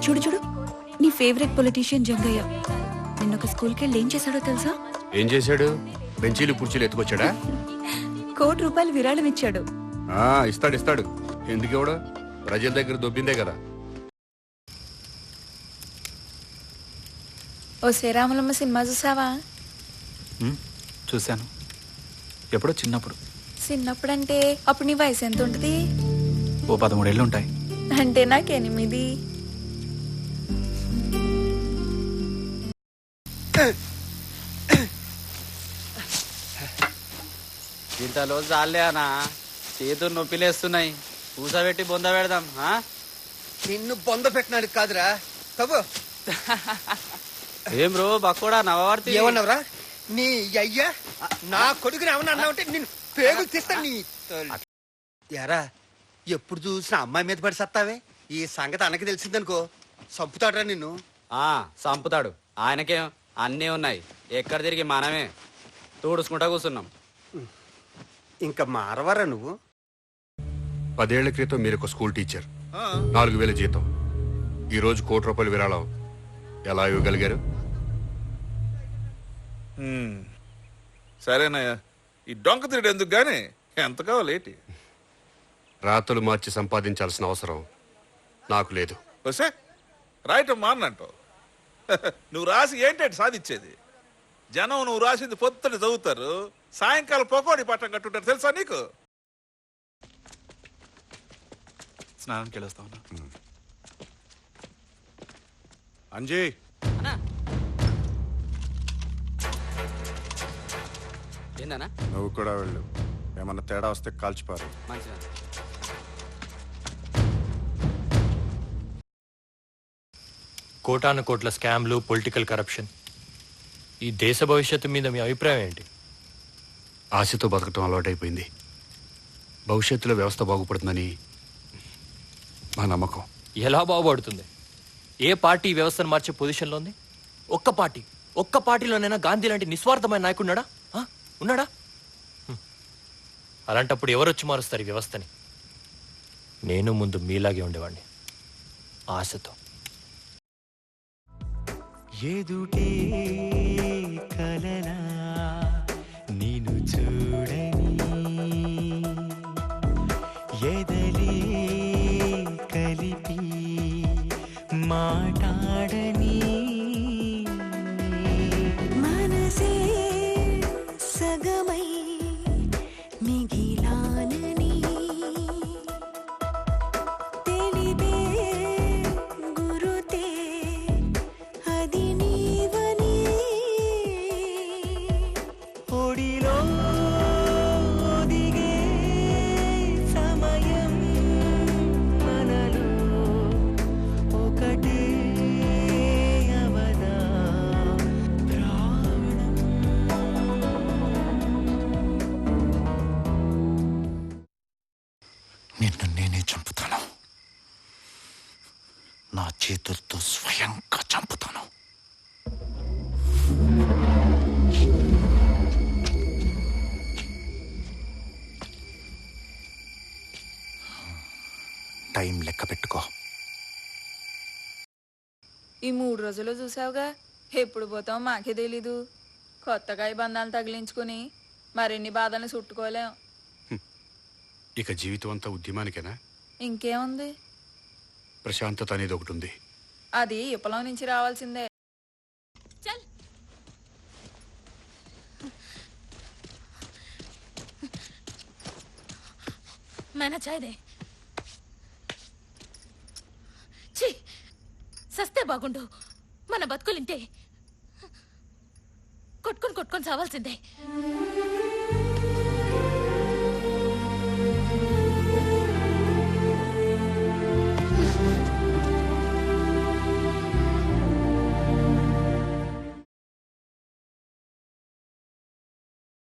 చూడు చూడు, నీ ఫేవరెట్ పొలిటీషియన్ జంగయ్య నిన్న ఒక స్కూల్కి వెళ్ళి ఏం చేశాడో తెలుసా? ఏం చేశాడు? బెంచీలు కుర్చీలు ఎత్తుకొచ్చాడా? ₹1,00,00,000 విరాళం ఇచ్చాడు. ఇస్తాడు. ఎందుకు ఇవ్వడు? ప్రజల దగ్గర దొబ్బిందే కదా. ఓ శ్రీరాములమ్మ సినిమా చూసావా? చూశాను. ఎప్పుడో చిన్నప్పుడంటే అప్పుడు నీ వయసు ఎంత ఉంటుంది? ఓ 13 ఏళ్ళు ఉంటాయి. అంటే నాకు 8. ఇంతలో చాలే అనా, చేతులు నొప్పిలేస్తున్నాయి. పూసబెట్టి బొంద పెడదాం. నిన్ను బొంద పెట్టినాడు కాదురా తవ్వు. ఏం రో బక్కోడా నవవార్తి ఏమన్నావురా? నీ అయ్యా నా కొడుకుని ఏమన్నా అన్నావంటే నేను పేగులు తీస్తాను నీ. ఎరా ఎప్పుడు చూసినా అమ్మాయి మీద పడి సత్తావే. ఈ సంగతి అన్నకి తెలిసిందనుకో చంపుతాడురా నిన్ను. చంపుతాడు. ఆయనకేం అన్నీ ఉన్నాయి. ఎక్కడ తిరిగి మనమే తూడుచుకుంటా కూర్చున్నాం. ఇంకా మారవరా నువ్వు? 10 ఏళ్ల క్రితం మీరు ఒక స్కూల్ టీచర్, 4,000 జీతం. ఈ రోజు ₹1,00,00,000 విరాళం ఎలా ఇవ్వగలిగారు? సరేనయ్యా, ఈ డొంక తిరిగి ఎందుకు గానీ ఎంత కావాలేటి? రాతలు మార్చి సంపాదించాల్సిన అవసరం నాకు లేదు. వస్తే రాయటం మానంటావు. నువ్వు రాసి ఏంటంటే సాధించేది? జనం నువ్వు రాసింది పొద్దున చదువుతారు, సాయంకాలం పొకోడి పట్టం కట్టుంటారు. తెలుసా నీకు? స్నానానికి వెళ్ళొస్తా ఉన్నా. అంజీ, ఏందన్నా? నువ్వు కూడా వెళ్ళు. ఏమన్నా తేడా వస్తే కాల్చిపారు. మంచిదా? కోటాను కోట్ల స్కామ్లు, పొలిటికల్ కరప్షన్, ఈ దేశ భవిష్యత్తు మీద మీ అభిప్రాయం ఏంటి? ఆశతో బతకటం అలవాటైపోయింది. భవిష్యత్తులో వ్యవస్థ బాగుపడుతుందని మా నమ్మకం. ఎలా బాగుపడుతుంది? ఏ పార్టీ వ్యవస్థను మార్చే పొజిషన్లో ఉంది? ఒక్క పార్టీలోనైనా గాంధీ లాంటి నిస్వార్థమైన నాయకుడున్నాడా? ఉన్నాడా? అలాంటప్పుడు ఎవరొచ్చి మారుస్తారు ఈ వ్యవస్థని? నేను ముందు మీలాగే ఉండేవాడిని, ఆశతో. ఎదుటే కలనా నిన్ను చూడని, ఎదలే కలిపి మాటాడని, మనసే సగమై మిగిలానని, తెలిపే గురుతే అది నీవని, ఒడిలో దిగే సమయం మనలో ఒకటే అవదా ప్రాణం. నిన్ను నేనే చంపుతాను. నా చేతులతో స్వయంగా చంపుతాను. టైం లెక్క పెట్టుకో. ఈ 3 రోజులు చూసావుగా, ఎప్పుడు పోతాం మాకే తెలీదు. కొత్తగా ఈ బంధాలు తగిలించుకుని మరిన్ని బాధలను చుట్టుకోలేం. ఇక జీవితం అంతా ఉద్యమానికేనా? ఇంకేముంది? ప్రశాంతత అనేది ఒకటి ఉంది. అది విప్లవం నుంచి రావాల్సిందే. मैंने चाय दे ఛీ సస్తే బాగుండు. మన బతుకులింటే కొట్టుకొని చావాల్సిందే.